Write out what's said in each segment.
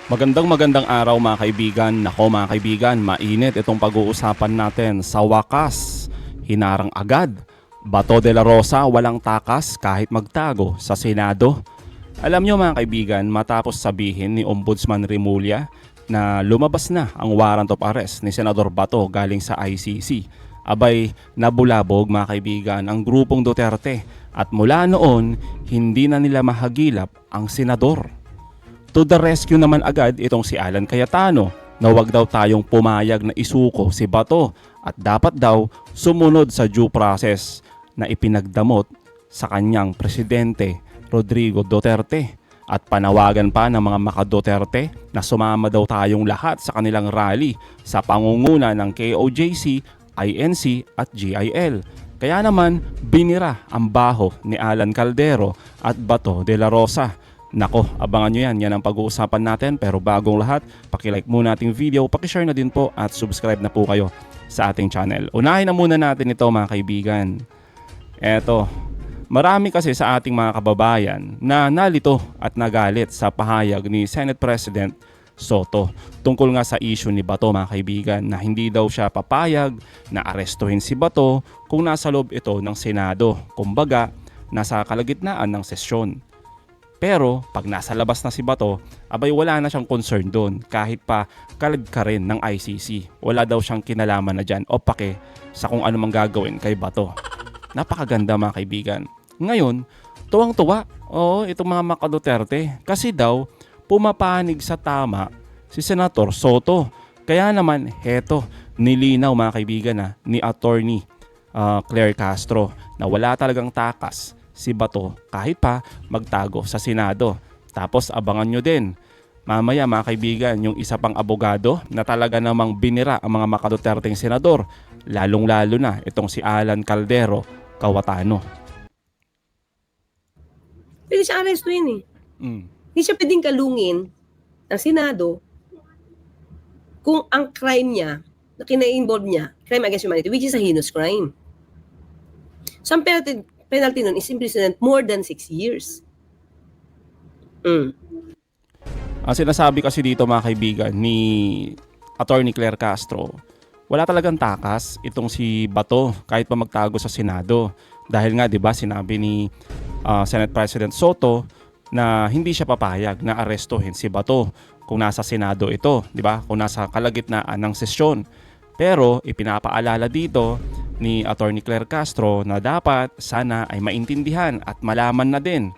Magandang araw mga kaibigan. Nako mga kaibigan, mainit itong pag-uusapan natin. Sa wakas, hinarang agad. Bato de la Rosa walang takas kahit magtago sa Senado. Alam nyo mga kaibigan, matapos sabihin ni Ombudsman Remulla na lumabas na ang warrant of arrest ni Senador Bato galing sa ICC, abay nabulabog mga kaibigan ang grupong Duterte at mula noon hindi na nila mahagilap ang senador. To the rescue naman agad itong si Alan Cayetano na wag daw tayong pumayag na isuko si Bato at dapat daw sumunod sa due process na ipinagdamot sa kanyang presidente Rodrigo Duterte at panawagan pa ng mga maka-Duterte na sumama daw tayong lahat sa kanilang rally sa pangunguna ng KOJC, INC at GIL. Kaya naman binira ang baho ni Alan Caldero at Bato de la Rosa. Nako, abangan nyo yan. Yan ang pag-uusapan natin. Pero bagong lahat, pakilike muna ating video, pakishare na din po at subscribe na po kayo sa ating channel. Unahin na muna natin ito mga kaibigan. Eto, marami kasi sa ating mga kababayan na nalito at nagalit sa pahayag ni Senate President Soto tungkol nga sa issue ni Bato mga kaibigan na hindi daw siya papayag na arestuhin si Bato kung nasa loob ito ng Senado. Kumbaga, nasa kalagitnaan ng sesyon. Pero pag nasa labas na si Bato, abay wala na siyang concern doon kahit pa kalib ka rin ng ICC. Wala daw siyang kinalaman na dyan o pake sa kung ano mang gagawin kay Bato. Napakaganda mga kaibigan. Ngayon, tuwang-tuwa itong mga maka-Duterte kasi daw pumapanig sa tama si Senator Soto. Kaya naman heto, nilinaw mga kaibigan ni Attorney Claire Castro na wala talagang takas si Bato kahit pa magtago sa Senado. Tapos abangan nyo din mamaya mga kaibigan yung isa pang abogado na talaga namang binira ang mga maka-Duterteng senador, lalong-lalo na itong si Alan Caldero Cayetano. Pwede siya arestuin Hindi siya pwedeng kalungin ng Senado kung ang crime niya, na kina-involve niya, crime against humanity, which is a heinous crime. So, ang penalty nun is imprisonment more than 6 years. Ang sinasabi kasi dito mga kaibigan ni Attorney Claire Castro, wala talagang takas itong si Bato kahit pa magtago sa Senado. Dahil nga 'di ba sinabi ni Senate President Soto na hindi siya papayag na arestuhin si Bato kung nasa Senado ito, 'di ba? Kung nasa kalagitnaan ng sesyon. Pero ipinapaalala dito ni Attorney Claire Castro na dapat sana ay maintindihan at malaman na din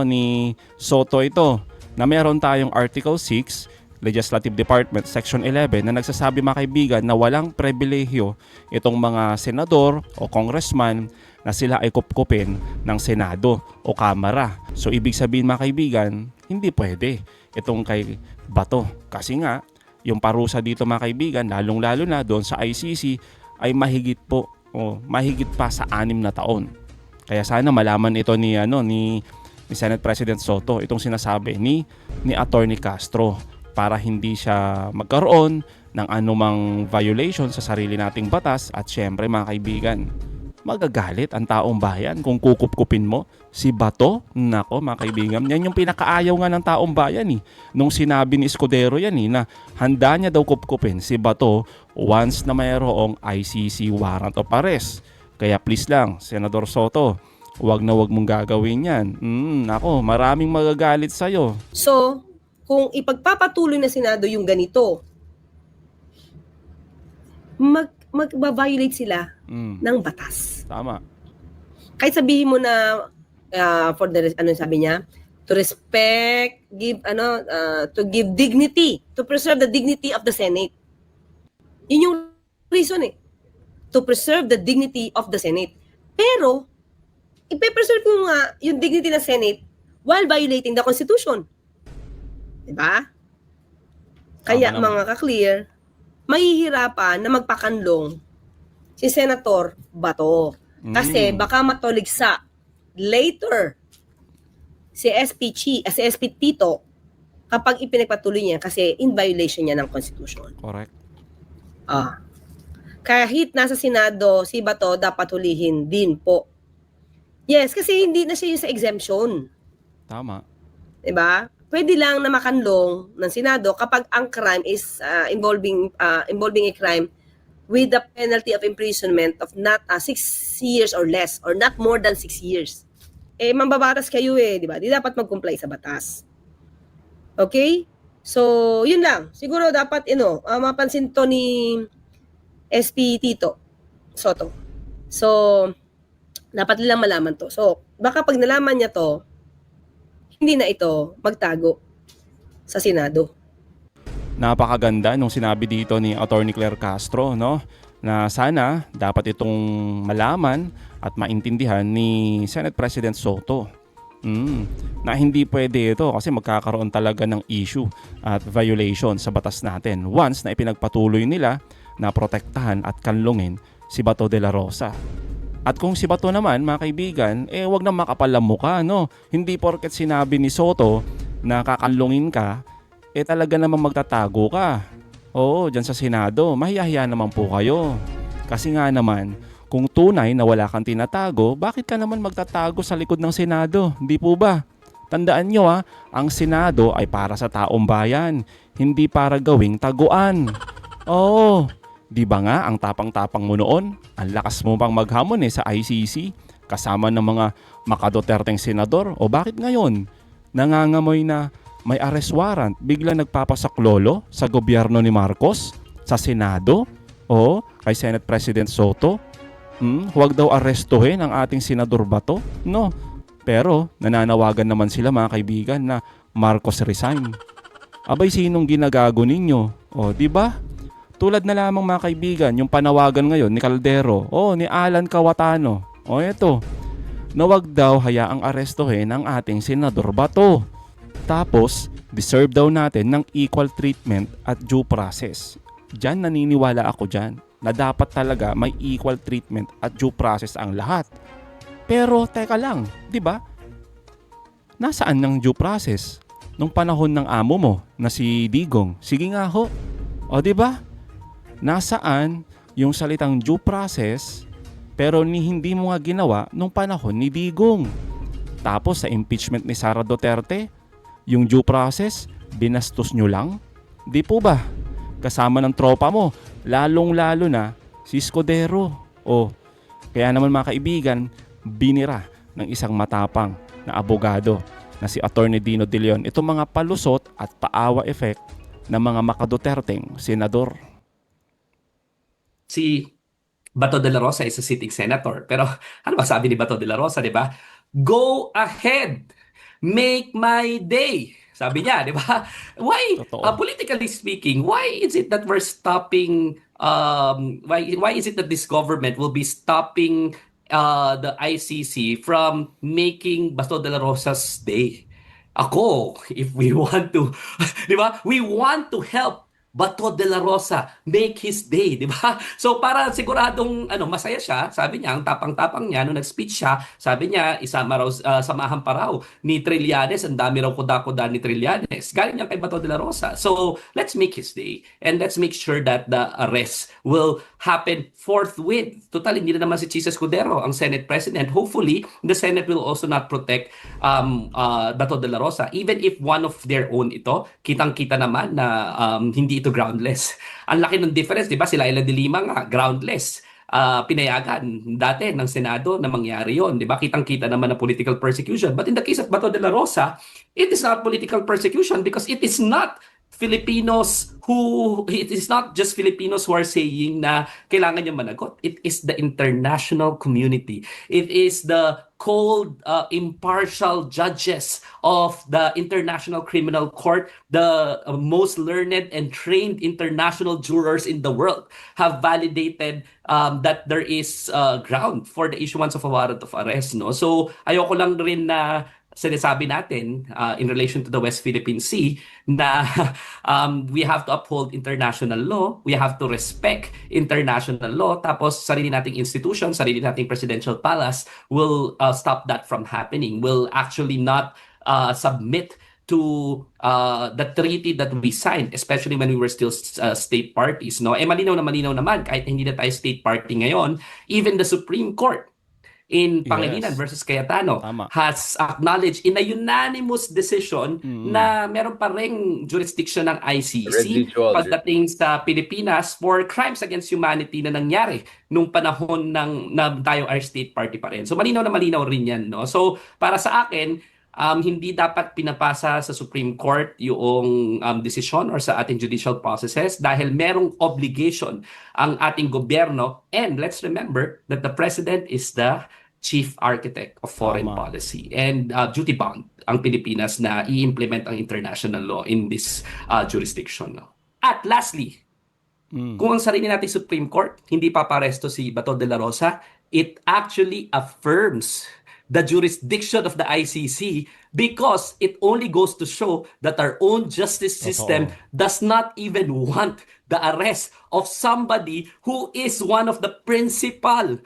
ni Soto ito na meron tayong Article 6 Legislative Department Section 11 na nagsasabi mga kaibigan na walang pribilehyo itong mga senador o congressman na sila ay kupkupin ng Senado o Kamara. So ibig sabihin mga kaibigan, hindi pwede itong kay Bato kasi nga yung parusa dito mga kaibigan, lalong-lalo na doon sa ICC ay mahigit pa sa 6 na taon. Kaya sana malaman ito ni Senate President Soto, itong sinasabi ni Attorney Castro para hindi siya magkaroon ng anumang violation sa sarili nating batas at syempre mga kaibigan, magagalit ang taong bayan kung kukupkupin mo si Bato. Nako mga kaibigan, yan yung pinakaayaw nga ng taong bayan nung sinabi ni Escudero yan na handa niya daw kupkupin si Bato once na mayroong ICC warrant of arrest. Kaya please lang, Senador Soto, wag na wag mong gagawin yan. Nako, maraming magagalit sa'yo. So, kung ipagpapatuloy na Senado yung ganito, mag-violate sila ng batas. Tama. Kahit sabihin mo na sabi niya, to respect, to give dignity, to preserve the dignity of the Senate. Yun yung reason to preserve the dignity of the Senate. Pero ipe-preserve mo nga yung dignity ng Senate while violating the Constitution. Diba? Kaya mga ka-clear, mahihirapan na magpakanlong si Senator Bato. Kasi baka matoligsa later si SP Tito kapag ipinagpatuloy niya kasi in violation niya ng Constitution. Correct. Kahit nasa Senado, si Bato dapat hulihin din po. Yes, kasi hindi na siya yung sa exemption. Tama. Diba? pwede lang na makanlong ng Senado kapag ang crime is involving a crime with the penalty of imprisonment of not 6 years or less or not more than 6 years. Eh, mambabatas kayo di ba? Di dapat mag-comply sa batas. Okay? So, yun lang. Siguro dapat, mapansin to ni SP Tito Soto. So, dapat nilang malaman to. So, baka pag nalaman niya to, hindi na ito magtago sa Senado. Napakaganda nung sinabi dito ni Attorney Claire Castro, no? Na sana dapat itong malaman at maintindihan ni Senate President Soto. Na hindi pwede ito kasi magkakaroon talaga ng issue at violation sa batas natin once na ipinagpatuloy nila na protektahan at kanlungin si Bato de la Rosa. At kung si Bato naman, mga kaibigan, wag na makapal ang mukha, no? Hindi porket sinabi ni Soto na kakanlungin ka, talaga namang magtatago ka. Oo, dyan sa Senado, mahiyahiya naman po kayo. Kasi nga naman, kung tunay na wala kang tinatago, bakit ka naman magtatago sa likod ng Senado? Hindi po ba? Tandaan nyo ang Senado ay para sa taong bayan, hindi para gawing taguan. Oo, di ba nga ang tapang-tapang mo noon? Ang lakas mo pang maghamon sa ICC kasama ng mga makadoterteng senador. O bakit ngayon? Nangangamoy na may arrest warrant, bigla nagpapasaklolo sa gobyerno ni Marcos, sa Senado, o kay Senate President Soto. Huwag daw arestuhin ang ating Senador Bato. No. Pero nananawagan naman sila, mga kaibigan, na Marcos resign. Abay, sinong ginagago ninyo? O, di ba? Tulad na lamang, mga kaibigan, yung panawagan ngayon ni Caldero, ni Alan Cawatano. O eto, na wag daw hayaang arestuhin ang ating Senador Bato. Tapos, deserve daw natin ng equal treatment at due process. Diyan naniniwala ako dyan na dapat talaga may equal treatment at due process ang lahat. Pero teka lang, 'di ba? Nasaan ng due process nung panahon ng amo mo na si Digong? Sige nga ho. O 'di ba? Nasaan yung salitang due process pero hindi mo nga ginawa nung panahon ni Digong? Tapos sa impeachment ni Sara Duterte, yung due process binastos nyo lang? Di po ba? Kasama ng tropa mo, lalong-lalo na si Escudero. Kaya naman, mga kaibigan, binira ng isang matapang na abogado na si Attorney Dino De Leon itong mga palusot at paawa effect ng mga makaduterteng senador. Si Bato de la Rosa is a sitting senator. Pero ano ba sabi ni Bato de la Rosa, di ba? Go ahead! Make my day! Sabi niya, di ba? Why, politically speaking, why is it that we're stopping, why is it that this government will be stopping the ICC from making Bato de la Rosa's day? Ako, if we want to, di ba? We want to help Bato de la Rosa make his day, di ba? So para siguradong masaya siya, sabi niya, ang tapang-tapang niya nung nag-speech siya, sabi niya samahan pa raw ni Trillanes, ang dami raw kuda-kuda ni Trillanes. Galing niya kay Bato de la Rosa. So let's make his day and let's make sure that the arrest will happen forthwith. Total, hindi na naman si Chis Escudero ang Senate President. Hopefully, the Senate will also not protect Bato de la Rosa. Even if one of their own ito, kitang-kita naman na hindi ito groundless. Ang laki ng difference, di ba? Sila Laila de Lima nga, groundless. Pinayagan dati ng Senado na mangyari yon, di ba? Kitang-kita naman na political persecution. But in the case of Bato de la Rosa, it is not political persecution because it is not it is not just Filipinos who are saying na kailangan niya managot. It is the international community. It is the cold, impartial judges of the International Criminal Court, the most learned and trained international jurors in the world have validated that there is ground for the issuance of a warrant of arrest. No? So ayoko lang rin na sinasabi natin in relation to the West Philippine Sea na we have to uphold international law, we have to respect international law, tapos sarili nating institution, sarili nating presidential palace will stop that from happening, will actually not submit to the treaty that we signed, especially when we were still state parties. No? Malinaw na malinaw naman, kahit hindi na tayo state party ngayon, even the Supreme Court in Yes. Pangilinan versus Cayetano Tama. has acknowledged in a unanimous decision na meron pa ring jurisdiction ng ICC pagdating sa Pilipinas for crimes against humanity na nangyari nung panahon na tayo ay state party pa rin. So malinaw na malinaw rin yan, no? So para sa akin, hindi dapat pinapasa sa Supreme Court yung desisyon or sa ating judicial processes dahil merong obligation ang ating gobyerno. And let's remember that the President is the chief architect of foreign Tama. policy and duty-bound ang Pilipinas na i-implement ang international law in this jurisdiction. No? At lastly, kung ang sarili nating Supreme Court hindi paparesto si Bato de la Rosa, it actually affirms the jurisdiction of the ICC because it only goes to show that our own justice system does not even want the arrest of somebody who is one of the principal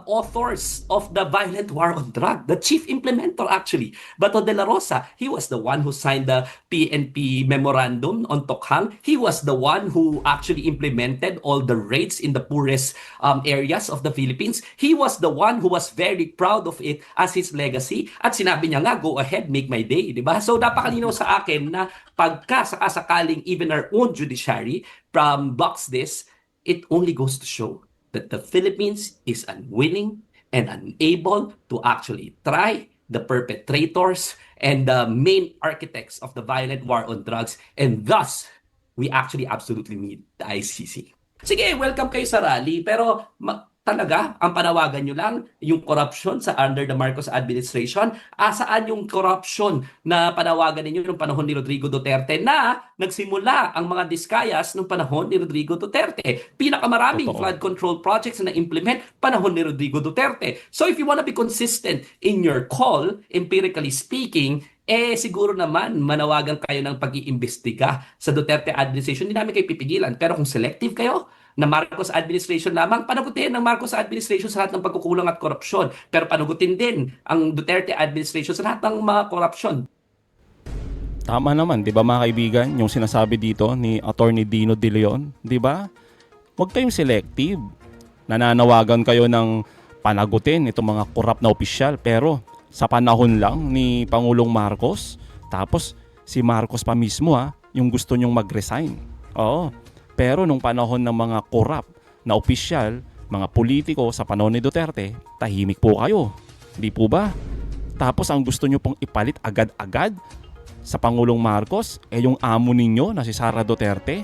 authors of the violent war on drug, the chief implementer actually. Bato de la Rosa, he was the one who signed the PNP memorandum on Tokhang. He was the one who actually implemented all the raids in the poorest areas of the Philippines. He was the one who was very proud of it as his legacy. At sinabi niya nga, go ahead, make my day. Diba? So napakalinaw sa akin na pagka sakasakaling even our own judiciary blocks this, it only goes to show that the Philippines is unwilling and unable to actually try the perpetrators and the main architects of the violent war on drugs, and thus, we actually absolutely need the ICC. Sige, welcome kayo sa rally, pero talaga, ang panawagan nyo lang, yung corruption sa under the Marcos administration, saan yung corruption na panawagan ninyo nung panahon ni Rodrigo Duterte na nagsimula ang mga diskayas nung panahon ni Rodrigo Duterte. Pinakamaraming flood control projects na implement panahon ni Rodrigo Duterte. So if you wanna be consistent in your call, empirically speaking, siguro naman manawagan kayo ng pag-iimbestiga sa Duterte administration. Hindi namin kayo pipigilan. Pero kung selective kayo, na Marcos administration lamang, panagutin ng Marcos administration sa lahat ng pagkukulang at korupsyon. Pero panagutin din ang Duterte administration sa lahat ng mga korupsyon. Tama naman, 'di ba mga kaibigan, yung sinasabi dito ni Attorney Dino De Leon, 'di ba? Huwag kayong selective. Nananawagan kayo ng panagutin itong mga korap na opisyal, pero sa panahon lang ni Pangulong Marcos, tapos si Marcos pa mismo yung gusto nyong mag-resign. Oo. Pero nung panahon ng mga korap na opisyal, mga politiko sa panahon ni Duterte, tahimik po kayo. Di po ba? Tapos ang gusto nyo pong ipalit agad-agad sa Pangulong Marcos, yung amo ninyo na si Sara Duterte.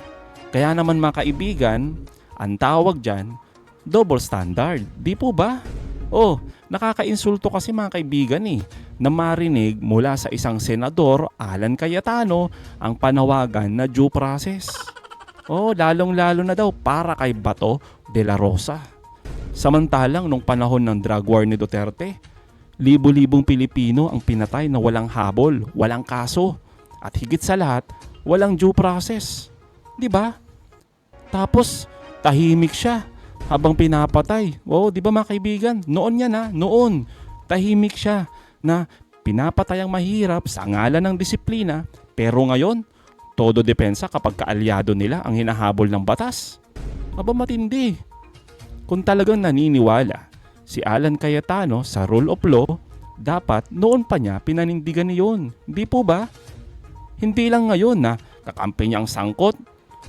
Kaya naman mga kaibigan, ang tawag dyan, double standard. Di po ba? Nakaka-insulto kasi mga kaibigan na marinig mula sa isang senador, Alan Cayetano, ang panawagan na due process. Lalong-lalo na daw para kay Bato de la Rosa. Samantalang nung panahon ng drug war ni Duterte, libo-libong Pilipino ang pinatay na walang habol, walang kaso, at higit sa lahat, walang due process. 'Di ba? Tapos tahimik siya habang pinapatay. 'di ba mga kaibigan? Noon yan noon. Tahimik siya na pinapatay ang mahirap sa ngalan ng disiplina, pero ngayon todo depensa kapag kaalyado nila ang hinahabol ng batas. Matindi. Kung talagang naniniwala si Alan Cayetano sa rule of law, dapat noon pa niya pinanindigan niyon. Hindi po ba? Hindi lang ngayon na kakampi niya ang sangkot.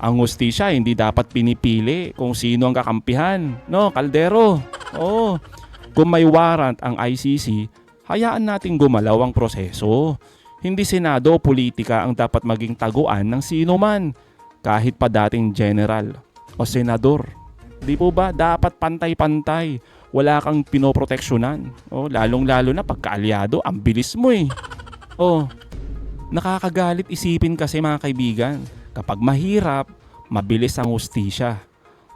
Ang hustisya hindi dapat pinipili kung sino ang kakampihan. No, Caldero. Kung may warrant ang ICC, hayaan nating gumalaw ang proseso. Hindi senado o politika ang dapat maging taguan ng sino man, kahit pa dating general o senador. Di po ba? Dapat pantay-pantay. Wala kang pinoproteksyonan. Lalong-lalo na pagkaalyado, ang bilis mo nakakagalit isipin kasi mga kaibigan, kapag mahirap, mabilis ang hustisya.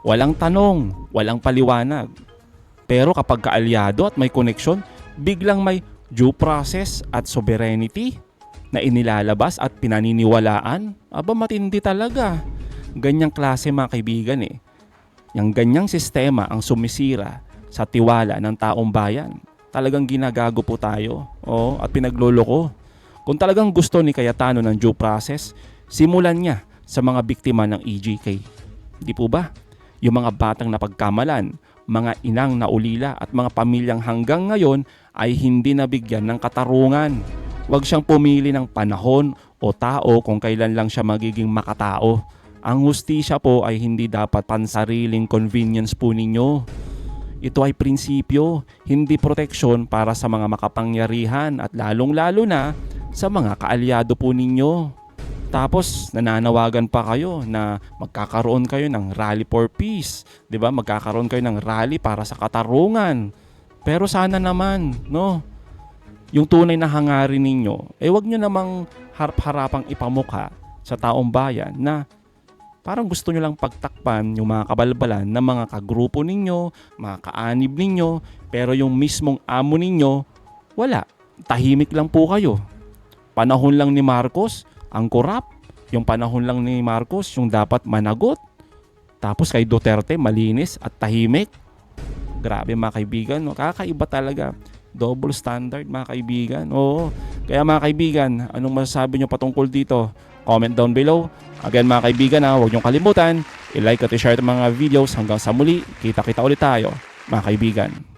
Walang tanong, walang paliwanag. Pero kapag kaalyado at may koneksyon, biglang may due process at sovereignty na inilalabas at pinaniniwalaan. Matindi talaga. Ganyang klase mga kaibigan Yang ganyang sistema ang sumisira sa tiwala ng taong bayan. Talagang ginagago po tayo. At pinagloloko. Kung talagang gusto ni Cayetano ng due process, simulan niya sa mga biktima ng EJK. Di po ba? Yung mga batang napagkamalan, mga inang na ulila at mga pamilyang hanggang ngayon ay hindi nabigyan ng katarungan. Huwag siyang pumili ng panahon o tao kung kailan lang siya magiging makatao. Ang hustisya po ay hindi dapat pansariling convenience po ninyo. Ito ay prinsipyo, hindi proteksyon para sa mga makapangyarihan at lalong-lalo na sa mga kaalyado po ninyo. Tapos nananawagan pa kayo na magkakaroon kayo ng rally for peace, 'di ba? Magkakaroon kayo ng rally para sa katarungan. Pero sana naman, no, yung tunay na hangarin ninyo, wag nyo namang harap-harapang ipamukha sa taong bayan na parang gusto nyo lang pagtakpan yung mga kabalbalan ng mga kagrupo ninyo, mga kaanib ninyo, pero yung mismong amo ninyo, wala. Tahimik lang po kayo. Panahon lang ni Marcos, ang korap. Yung panahon lang ni Marcos, yung dapat managot. Tapos kay Duterte, malinis at tahimik. Grabe mga kaibigan, no? Kakaiba talaga. Double standard mga kaibigan. Oo. Kaya mga kaibigan, anong masasabi nyo patungkol dito? Comment down below. Again mga kaibigan, huwag nyo kalimutan, i-like at i-share ang mga videos. Hanggang sa muli, kita-kita ulit tayo mga kaibigan.